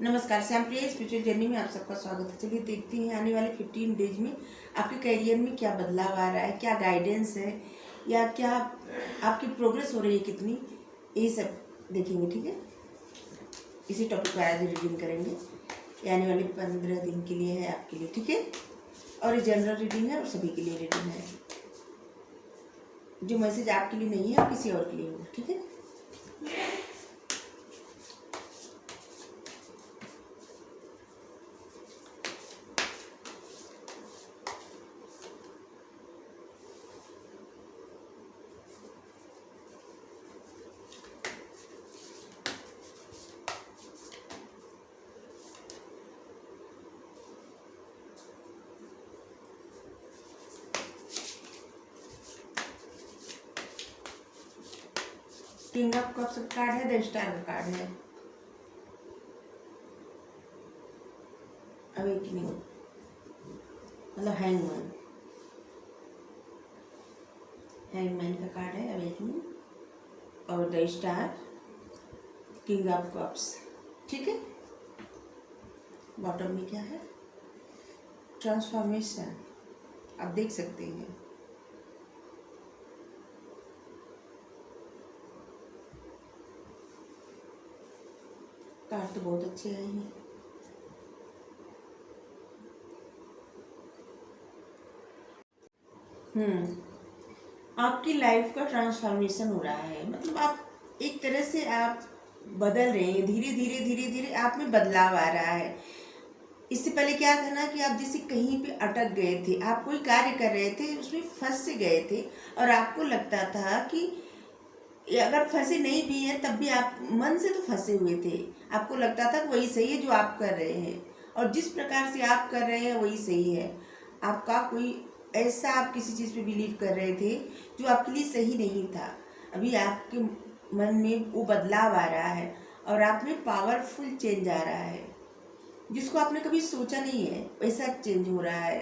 नमस्कार, श्याम प्रिय spiritual journey में आप सबका स्वागत है। चलिए देखते हैं आने वाले 15 डेज में आपके करियर में क्या बदलाव आ रहा है, क्या गाइडेंस है या क्या आपकी प्रोग्रेस हो रही है कितनी, यही सब देखेंगे। ठीक है, इसी टॉपिक पर आज रीडिंग करेंगे। ये आने वाले 15 दिन के लिए है आपके लिए। ठीक है, और ये जनरल रीडिंग है और सभी के लिए रीडिंग है। जो मैसेज आपके लिए नहीं है और किसी और के लिए होगा। ठीक है, किंग ऑफ कप्स का कार्ड है, द स्टार का कार्ड है, अवेकनिंग मतलब हैंगमैन का कार्ड है, अवेकनिंग और the star, king of cups. ठीक है, बॉटम में क्या है, ट्रांसफॉर्मेशन, आप देख सकते हैं। कार्ड तो बहुत अच्छे आए हैं। आपकी लाइफ का ट्रांसफॉर्मेशन हो रहा है, मतलब आप एक तरह से आप बदल रहे हैं। धीरे धीरे धीरे धीरे आप में बदलाव आ रहा है। इससे पहले क्या था ना कि आप जैसे कहीं पे अटक गए थे, आप कोई कार्य कर रहे थे, उसमें फंस से गए थे और आपको लगता था कि अगर फंसे नहीं भी हैं तब भी आप मन से तो फंसे हुए थे। आपको लगता था कि वही सही है जो आप कर रहे हैं और जिस प्रकार से आप कर रहे हैं वही सही है। आपका कोई ऐसा आप किसी चीज़ पे बिलीव कर रहे थे जो आपके लिए सही नहीं था। अभी आपके मन में वो बदलाव आ रहा है और आप में पावरफुल चेंज आ रहा है। जिसको आपने कभी सोचा नहीं है वैसा चेंज हो रहा है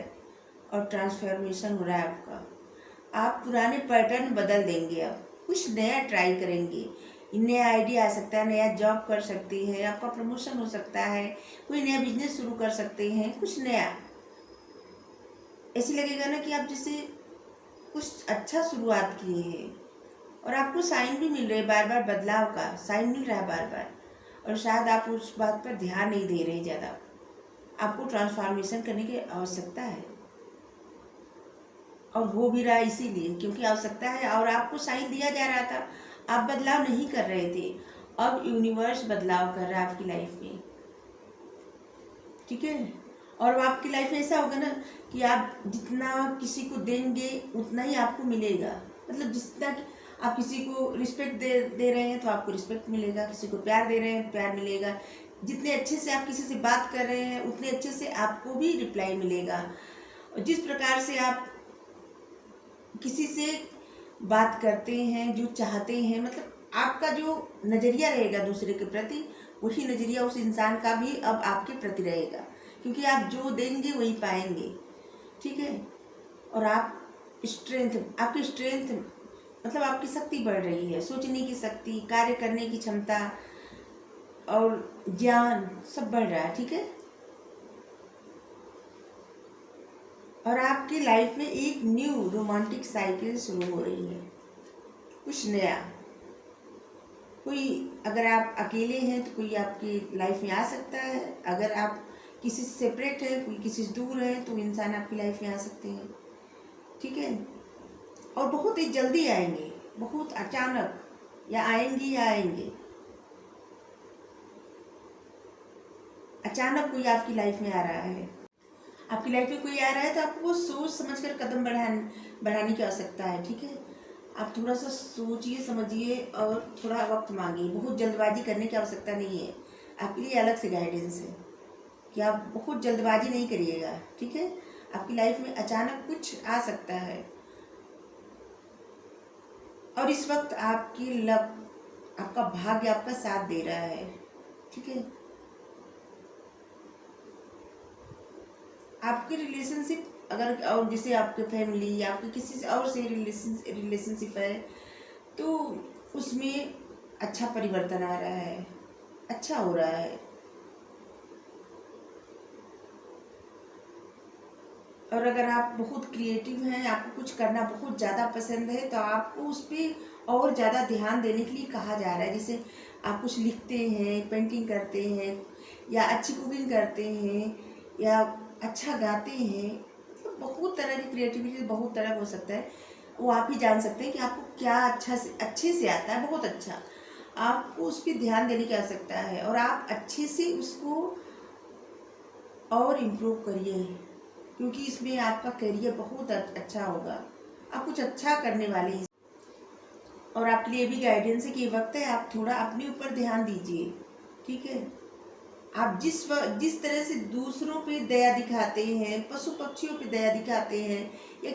और ट्रांसफॉर्मेशन हो रहा है आपका। आप पुराने पैटर्न बदल देंगे, अब कुछ नया ट्राई करेंगे। नया आइडिया आ सकता है, नया जॉब कर सकते हैं, आपका प्रमोशन हो सकता है, कोई नया बिजनेस शुरू कर सकते हैं, कुछ नया। ऐसे लगेगा ना कि आप जैसे कुछ अच्छा शुरुआत किए हैं और आपको साइन भी मिल रहे हैं, बार बार बदलाव का साइन मिल रहा है बार बार। और शायद आप उस बात पर ध्यान नहीं दे रहे ज़्यादा। आपको ट्रांसफॉर्मेशन करने की आवश्यकता है और हो भी रहा है, इसीलिए क्योंकि आवश्यकता है और आपको साइन दिया जा रहा था। आप बदलाव नहीं कर रहे थे, अब यूनिवर्स बदलाव कर रहा है आपकी लाइफ में। ठीक है, और आपकी लाइफ में ऐसा होगा ना कि आप जितना किसी को देंगे उतना ही आपको मिलेगा। मतलब जितना आप किसी को रिस्पेक्ट दे रहे हैं तो आपको रिस्पेक्ट मिलेगा, किसी को प्यार दे रहे हैं तो प्यार मिलेगा। जितने अच्छे से आप किसी से बात कर रहे हैं उतने अच्छे से आपको भी रिप्लाई मिलेगा। और जिस प्रकार से आप किसी से बात करते हैं, जो चाहते हैं, मतलब आपका जो नज़रिया रहेगा दूसरे के प्रति, वही नज़रिया उस इंसान का भी अब आपके प्रति रहेगा, क्योंकि आप जो देंगे वही पाएंगे। ठीक है, और आप आपकी स्ट्रेंथ मतलब आपकी शक्ति बढ़ रही है, सोचने की शक्ति, कार्य करने की क्षमता और ज्ञान सब बढ़ रहा है। ठीक है, और आपकी लाइफ में एक न्यू रोमांटिक साइकिल शुरू हो रही है, कुछ नया। कोई अगर आप अकेले हैं तो कोई आपकी लाइफ में आ सकता है, अगर आप किसी से सेपरेट है, कोई किसी से दूर है तो इंसान आपकी लाइफ में आ सकते हैं। ठीक है, और बहुत ही जल्दी आएंगे, बहुत अचानक, या आएंगे अचानक कोई आपकी लाइफ में आ रहा है। आपकी लाइफ में कोई आ रहा है तो आपको सोच समझकर कदम बढ़ाने की आवश्यकता है। ठीक है, आप थोड़ा सा सोचिए समझिए और थोड़ा वक्त मांगिए। बहुत जल्दबाजी करने की आवश्यकता नहीं है। आपके लिए अलग से गाइडेंस है कि आप बहुत जल्दबाजी नहीं करिएगा। ठीक है, आपकी लाइफ में अचानक कुछ आ सकता है और इस वक्त आपकी लक, आपका भाग्य आपका साथ दे रहा है। ठीक है, आपके रिलेशनशिप अगर, और जैसे आपके फैमिली या आपके किसी से और से रिलेशनशिप है तो उसमें अच्छा परिवर्तन आ रहा है, अच्छा हो रहा है। और अगर आप बहुत क्रिएटिव हैं, आपको कुछ करना बहुत ज़्यादा पसंद है, तो आपको उस पर और ज़्यादा ध्यान देने के लिए कहा जा रहा है। जैसे आप कुछ लिखते हैं, पेंटिंग करते हैं, या अच्छी कुकिंग करते हैं, या अच्छा गाते हैं, तो बहुत तरह की क्रिएटिविटी बहुत तरह हो सकता है। वो आप ही जान सकते हैं कि आपको क्या अच्छे से आता है, बहुत अच्छा। आपको उस पर ध्यान देने की आवश्यकता है, और आप अच्छे से उसको और इम्प्रूव करिए, क्योंकि इसमें आपका करियर बहुत अच्छा होगा। आप कुछ अच्छा करने वाले हैं, और आपके लिए भी गाइडेंस है कि ये वक्त है आप थोड़ा अपने ऊपर ध्यान दीजिए। ठीक है, आप जिस तरह से दूसरों पे दया दिखाते हैं, पशु पक्षियों पे दया दिखाते हैं, या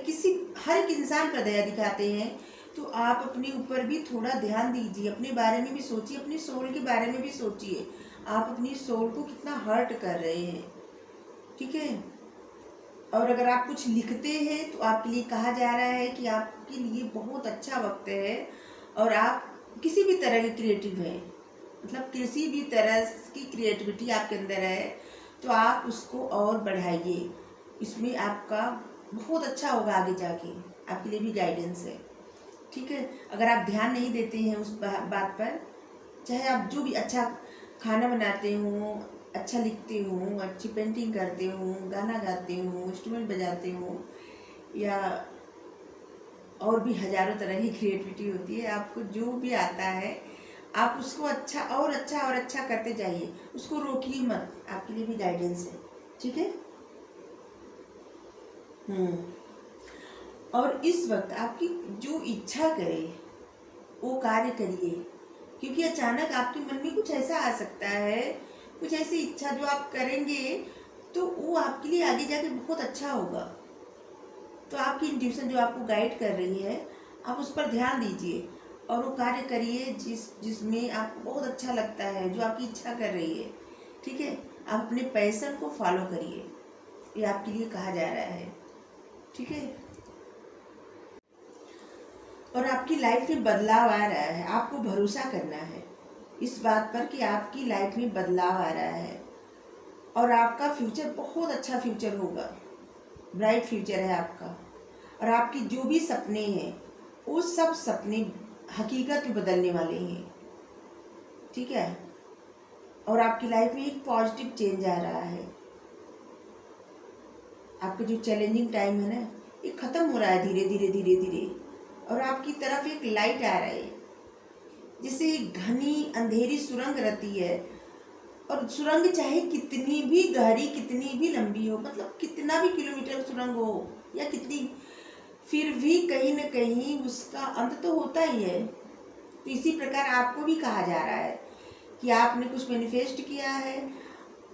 हर एक इंसान पर दया दिखाते हैं, तो आप अपने ऊपर भी थोड़ा ध्यान दीजिए, अपने बारे में भी सोचिए, अपनी सोल के बारे में भी सोचिए। आप अपनी सोल को कितना हर्ट कर रहे हैं। ठीक है, और अगर आप कुछ लिखते हैं, तो आपके लिए कहा जा रहा है कि आपके लिए बहुत अच्छा वक्त है, और आप किसी भी तरह के क्रिएटिव हैं, मतलब किसी भी तरह की क्रिएटिविटी आपके अंदर है, तो आप उसको और बढ़ाइए। इसमें आपका बहुत अच्छा होगा आगे जाके, आपके लिए भी गाइडेंस है। ठीक है, अगर आप ध्यान नहीं देते हैं उस बात पर, चाहे आप जो भी अच्छा खाना बनाते हो, अच्छा लिखते हो, अच्छी पेंटिंग करते हो, गाना गाते हो, इंस्ट्रूमेंट बजाते हो, या और भी हजारों तरह की क्रिएटिविटी होती है, आपको जो भी आता है आप उसको अच्छा और अच्छा और अच्छा करते जाइए, उसको रोकिए मत। आपके लिए भी गाइडेंस है। ठीक है। और इस वक्त आपकी जो इच्छा करे वो कार्य करिए, क्योंकि अचानक आपके मन में कुछ ऐसा आ सकता है, कुछ ऐसी इच्छा जो आप करेंगे तो वो आपके लिए आगे जाके बहुत अच्छा होगा। तो आपकी इंट्यूशन जो आपको गाइड कर रही है, आप उस पर ध्यान दीजिए और वो कार्य करिए जिसमें आपको बहुत अच्छा लगता है, जो आपकी इच्छा कर रही है। ठीक है, आप अपने पैशन को फॉलो करिए, ये आपके लिए कहा जा रहा है। ठीक है, और आपकी लाइफ में बदलाव आ रहा है, आपको भरोसा करना है इस बात पर कि आपकी लाइफ में बदलाव आ रहा है, और आपका फ्यूचर बहुत अच्छा फ्यूचर होगा, ब्राइट फ्यूचर है आपका। और आपकी जो भी सपने हैं वो सब सपने हकीकत में बदलने वाले हैं। ठीक है, और आपकी लाइफ में एक पॉजिटिव चेंज आ रहा है। आपका जो चैलेंजिंग टाइम है ना, ये ख़त्म हो रहा है धीरे धीरे धीरे धीरे, और आपकी तरफ एक लाइट आ रहा है, जिससे एक घनी अंधेरी सुरंग रहती है, और सुरंग चाहे कितनी भी गहरी, कितनी भी लंबी हो, मतलब कितना भी किलोमीटर सुरंग हो या कितनी, फिर भी कहीं न कहीं उसका अंत तो होता ही है। तो इसी प्रकार आपको भी कहा जा रहा है कि आपने कुछ मैनिफेस्ट किया है,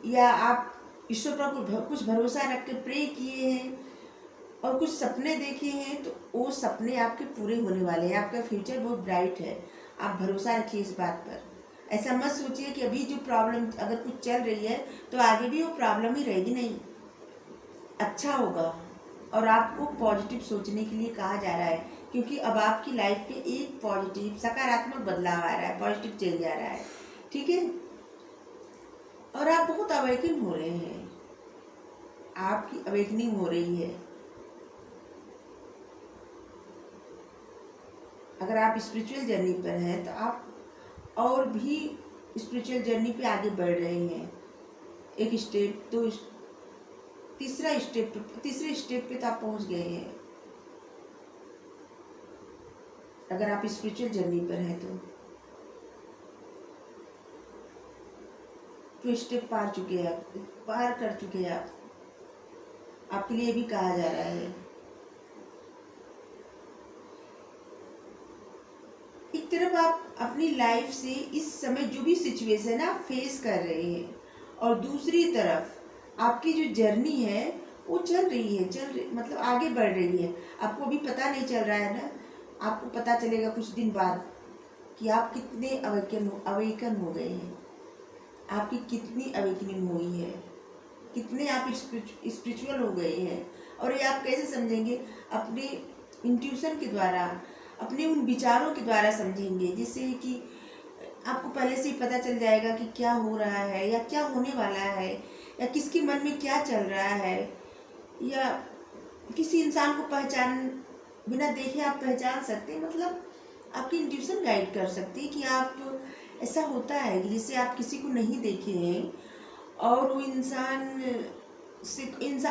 या आप ईश्वर पर कुछ भरोसा रख के प्रे किए हैं और कुछ सपने देखे हैं, तो वो सपने आपके पूरे होने वाले हैं। आपका फ्यूचर बहुत ब्राइट है, आप भरोसा रखिए इस बात पर। ऐसा मत सोचिए कि अभी जो प्रॉब्लम अगर कुछ चल रही है तो आगे भी वो प्रॉब्लम ही रहेगी, नहीं, अच्छा होगा। और आपको पॉजिटिव सोचने के लिए कहा जा रहा है, क्योंकि अब आपकी लाइफ में एक पॉजिटिव सकारात्मक बदलाव आ रहा है, पॉजिटिव चेंज आ रहा है। ठीक है, और आप बहुत अवेकन हो रहे हैं, आपकी अवेकनिंग हो रही है। अगर आप स्पिरिचुअल जर्नी पर हैं तो आप और भी स्पिरिचुअल जर्नी पे आगे बढ़ रहे हैं, एक स्टेप, दो, तीसरे स्टेप पे तो आप पहुंच गए हैं। अगर आप स्पिरिचुअल जर्नी पर हैं तो स्टेप पार कर चुके हैं आप। आपके लिए भी कहा जा रहा है, एक तरफ आप अपनी लाइफ से इस समय जो भी सिचुएशन आप फेस कर रहे हैं, और दूसरी तरफ आपकी जो जर्नी है वो चल रही है, मतलब आगे बढ़ रही है। आपको अभी पता नहीं चल रहा है ना, आपको पता चलेगा कुछ दिन बाद कि आप कितने अवेकन हो गए हैं, आपकी कितनी अवेकनिंग हुई है, कितने आप स्पिरिचुअल हो गए हैं। और ये आप कैसे समझेंगे? अपने इंट्यूशन के द्वारा, अपने उन विचारों के द्वारा समझेंगे, जिससे कि आपको पहले से ही पता चल जाएगा कि क्या हो रहा है या क्या होने वाला है, या किसके मन में क्या चल रहा है, या किसी इंसान को बिना देखे आप पहचान सकते हैं, मतलब आपकी इंट्यूशन गाइड कर सकती है कि आप, ऐसा होता है कि जिससे आप किसी को नहीं देखे हैं और वो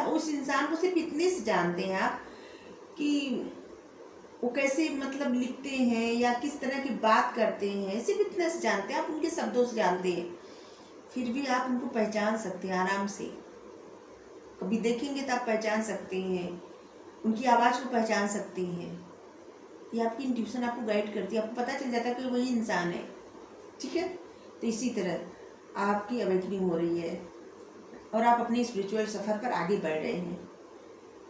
उस इंसान को सिर्फ इतने से जानते हैं आप कि वो कैसे मतलब लिखते हैं या किस तरह की बात करते हैं, सिर्फ इतना से जानते हैं आप, उनके शब्दों से जानते हैं, फिर भी आप उनको पहचान सकते हैं आराम से। कभी देखेंगे तो आप पहचान सकते हैं, उनकी आवाज़ को पहचान सकते हैं। ये आपकी इंट्यूशन आपको गाइड करती है, आपको पता चल जाता है कि वही इंसान है। ठीक है, तो इसी तरह आपकी अवेकनिंग हो रही है और आप अपने स्पिरिचुअल सफ़र पर आगे बढ़ रहे हैं।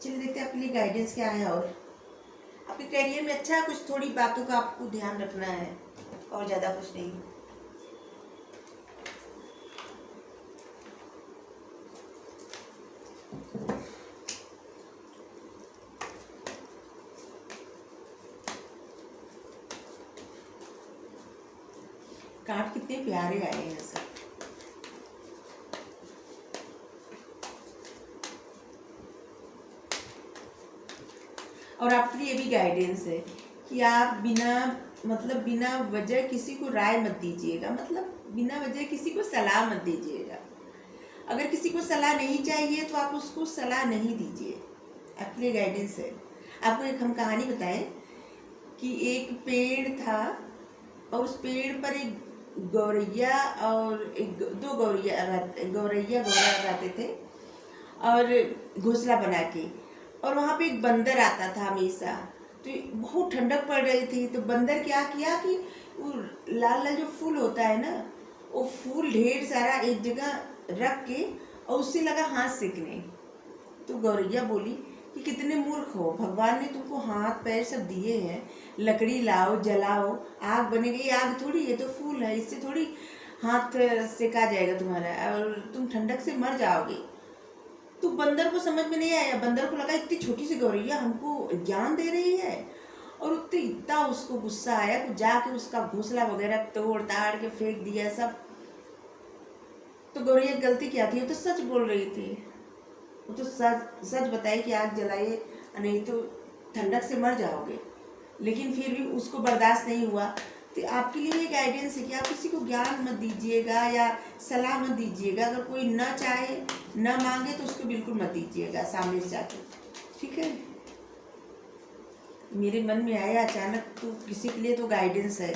चलिए देखते हैं आपके लिए गाइडेंस क्या है। और आपके करियर में अच्छा कुछ थोड़ी बातों का आपको ध्यान रखना है और ज़्यादा कुछ नहीं। कार्ड कितने प्यारे आए हैं सब। और आपके लिए भी गाइडेंस है कि आप बिना वजह किसी को राय मत दीजिएगा, मतलब बिना वजह किसी को सलाह मत दीजिएगा। अगर किसी को सलाह नहीं चाहिए तो आप उसको सलाह नहीं दीजिए। आपके लिए गाइडेंस है। आपको एक हम कहानी बताएं कि एक पेड़ था और उस पेड़ पर एक गौरैया और दो गौरैया रहते थे और घोंसला बना के। और वहाँ पे एक बंदर आता था हमेशा। तो बहुत ठंडक पड़ रही थी, तो बंदर क्या किया कि वो लाल लाल जो फूल होता है ना, वो फूल ढेर सारा एक जगह रख के और उससे लगा हाथ सेकने। तो गौरैया बोली कि कितने मूर्ख हो, भगवान ने तुमको हाथ पैर सब दिए हैं, लकड़ी लाओ जलाओ, आग बनेगी। ये आग थोड़ी, ये तो फूल है, इससे थोड़ी हाथ सेका जाएगा तुम्हारा और तुम ठंडक से मर जाओगे। तो बंदर को समझ में नहीं आया। बंदर को लगा इतनी छोटी सी गौरैया हमको ज्ञान दे रही है, और उतने इतना उसको गुस्सा आया कि जाके उसका घोंसला वगैरह तोड़ ताड़ के फेंक दिया सब। तो गौरैया गलती क्या थी, वो तो सच बोल रही थी। वो तो सच बताई कि आग जलाइए नहीं तो ठंडक से मर जाओगे, लेकिन फिर भी उसको बर्दाश्त नहीं हुआ। तो आपके लिए ये गाइडेंस है कि आप किसी को ज्ञान मत दीजिएगा या सलाह मत दीजिएगा। अगर कोई न चाहे न मांगे तो उसको बिल्कुल मत दीजिएगा सामने से जाके। ठीक है, मेरे मन में आया अचानक, तो किसी के लिए तो गाइडेंस है।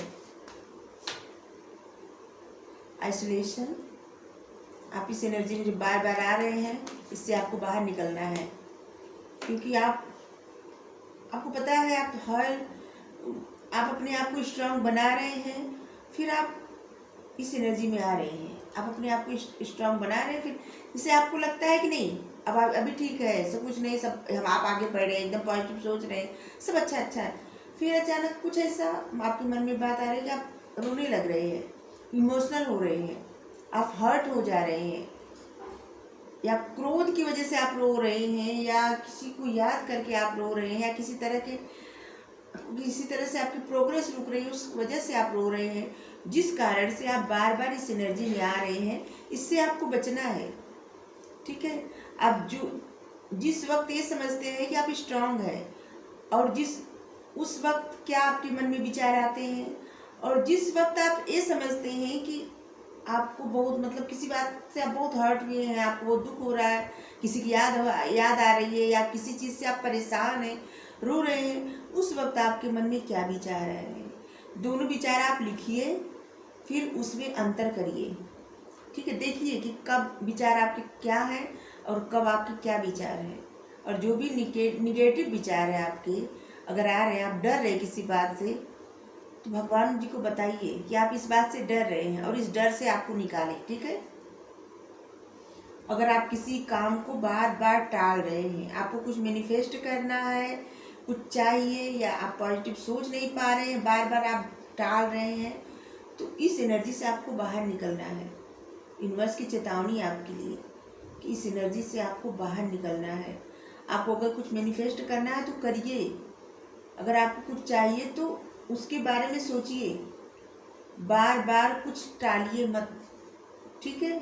आइसोलेशन, आप इस एनर्जी में जो बार बार आ रहे हैं, इससे आपको बाहर निकलना है। क्योंकि आपको पता है आप अपने आप को स्ट्रांग बना रहे हैं, फिर आप इस एनर्जी में आ रहे हैं, आप अपने आप को स्ट्रांग बना रहे हैं। फिर जिससे आपको लगता है कि नहीं अब अभी ठीक है, सब कुछ नहीं, सब आप आगे बढ़ रहे हैं, एकदम पॉजिटिव सोच रहे हैं, सब अच्छा है। फिर अचानक कुछ ऐसा आपके मन में बात आ रही है कि आप रोने लग रहे हैं, इमोशनल हो रहे हैं, आप हर्ट हो जा रहे हैं, या क्रोध की वजह से आप रो रहे हैं, या किसी को याद करके आप रो रहे हैं, या किसी तरह से आपकी प्रोग्रेस रुक रही है, उस वजह से आप रो रहे हैं। जिस कारण से आप बार बार इस एनर्जी में आ रहे हैं, इससे आपको बचना है। ठीक है, आप जिस वक्त ये समझते हैं कि आप स्ट्रांग हैं, और उस वक्त क्या आपके मन में विचार आते हैं, और जिस वक्त आप ये समझते हैं कि आपको बहुत मतलब किसी बात से आप बहुत हर्ट हुए हैं, आपको बहुत दुख हो रहा है, किसी की याद आ रही है, या किसी चीज़ से आप परेशान हैं, रो रहे हैं, उस वक्त आपके मन में क्या विचार आ रहे हैं, दोनों विचार आप लिखिए, फिर उसमें अंतर करिए। ठीक है, देखिए कि कब विचार आपके क्या हैं और कब आपके क्या विचार हैं। और जो भी निगेटिव विचार है आपके अगर आ रहे हैं, आप डर रहे हैं किसी बात से, तो भगवान जी को बताइए कि आप इस बात से डर रहे हैं और इस डर से आपको निकालें। ठीक है, अगर आप किसी काम को बार बार टाल रहे हैं, आपको कुछ मैनिफेस्ट करना है, कुछ चाहिए, या आप पॉजिटिव सोच नहीं पा रहे हैं, बार बार आप टाल रहे हैं, तो इस एनर्जी से आपको बाहर निकलना है। यूनिवर्स की चेतावनी है आपके लिए कि इस एनर्जी से आपको बाहर निकलना है। आपको अगर कुछ मैनिफेस्ट करना है तो करिए, अगर आपको कुछ चाहिए तो उसके बारे में सोचिए, बार बार कुछ टालिए मत। ठीक है,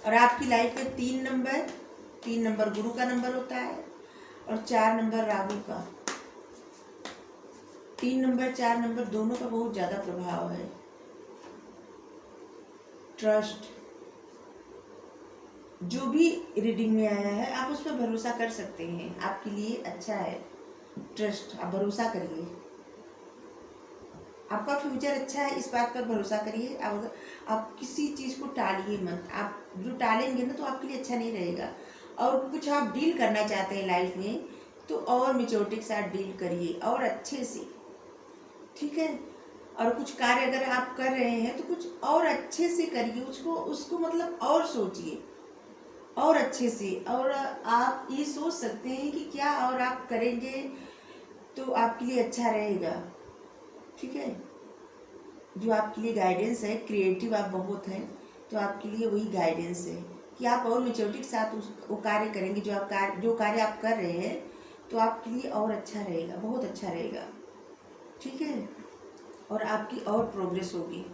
और आपकी लाइफ में 3 नंबर गुरु का नंबर होता है और 4 नंबर राहु का। 3 नंबर 4 नंबर दोनों का बहुत ज़्यादा प्रभाव है। ट्रस्ट, जो भी रीडिंग में आया है आप उस पर भरोसा कर सकते हैं, आपके लिए अच्छा है। ट्रस्ट, आप भरोसा करिए, आपका फ्यूचर अच्छा है, इस बात पर भरोसा करिए। आप किसी चीज़ को टालिए मत, आप जो टालेंगे ना तो आपके लिए अच्छा नहीं रहेगा। और कुछ आप डील करना चाहते हैं लाइफ में तो और मैच्योरिटी के साथ डील करिए और अच्छे से, ठीक है। और कुछ कार्य अगर आप कर रहे हैं तो कुछ और अच्छे से करिए, उसको मतलब और सोचिए और अच्छे से। और आप ये सोच सकते हैं कि क्या और आप करेंगे तो आपके लिए अच्छा रहेगा, ठीक है। जो आपके लिए गाइडेंस है, क्रिएटिव आप बहुत हैं तो आपके लिए वही गाइडेंस है कि आप और मैच्योरिटी के साथ वो कार्य करेंगे जो कार्य आप कर रहे हैं तो आपके लिए और अच्छा रहेगा, बहुत अच्छा रहेगा, ठीक है। और आपकी और प्रोग्रेस होगी।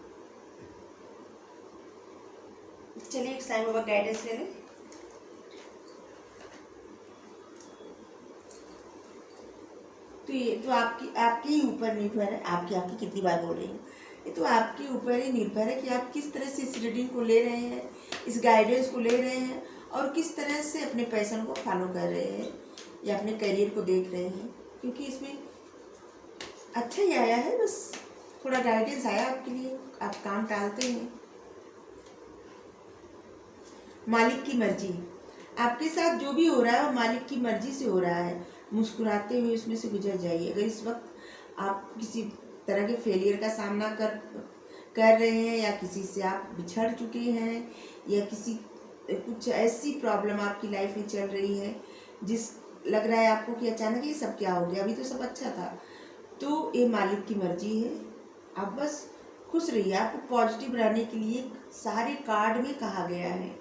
चलिए एक साईं बाबा गाइडेंस ले लें। तो ये तो आपके ही ऊपर निर्भर है, आपकी कितनी बार बोल रही हूँ, ये तो आपके ऊपर ही निर्भर है कि आप किस तरह से इस रीडिंग को ले रहे हैं, इस गाइडेंस को ले रहे हैं और किस तरह से अपने पैशन को फॉलो कर रहे हैं या अपने करियर को देख रहे हैं। क्योंकि इसमें अच्छा ही आया है, बस थोड़ा गाइडेंस आया आपके लिए, आप काम टालते हैं। मालिक की मर्जी, आपके साथ जो भी हो रहा है वो मालिक की मर्जी से हो रहा है। मुस्कुराते हुए उसमें से गुजर जाइए। अगर इस वक्त आप किसी तरह के फेलियर का सामना कर रहे हैं या किसी से आप बिछड़ चुके हैं या कुछ ऐसी प्रॉब्लम आपकी लाइफ में चल रही है लग रहा है आपको कि अचानक ये सब क्या हो गया, अभी तो सब अच्छा था, तो ये मालिक की मर्जी है। आप बस खुश रहिए। आपको पॉजिटिव रहने के लिए सारे कार्ड में कहा गया है,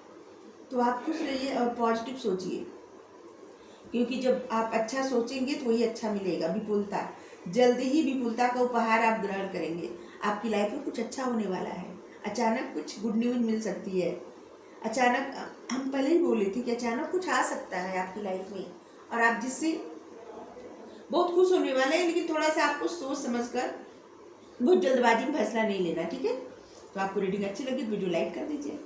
तो आप खुश रहिए और पॉजिटिव सोचिए। क्योंकि जब आप अच्छा सोचेंगे तो वही अच्छा मिलेगा। विपुलता, जल्दी ही विपुलता का उपहार आप ग्रहण करेंगे। आपकी लाइफ में कुछ अच्छा होने वाला है। अचानक कुछ गुड न्यूज़ मिल सकती है। अचानक, हम पहले ही बोले थे कि अचानक कुछ आ सकता है आपकी लाइफ में और आप जिससे बहुत खुश होने वाले हैं। लेकिन थोड़ा सा आपको सोच समझ कर, बहुत जल्दबाजी में फैसला नहीं लेना, ठीक है। तो आपको रीडिंग अच्छी लगी तो वीडियो लाइक कर दीजिए,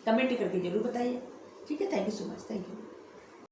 कमेंट करके जरूर बताइए, ठीक है। Thank you so much, thank you.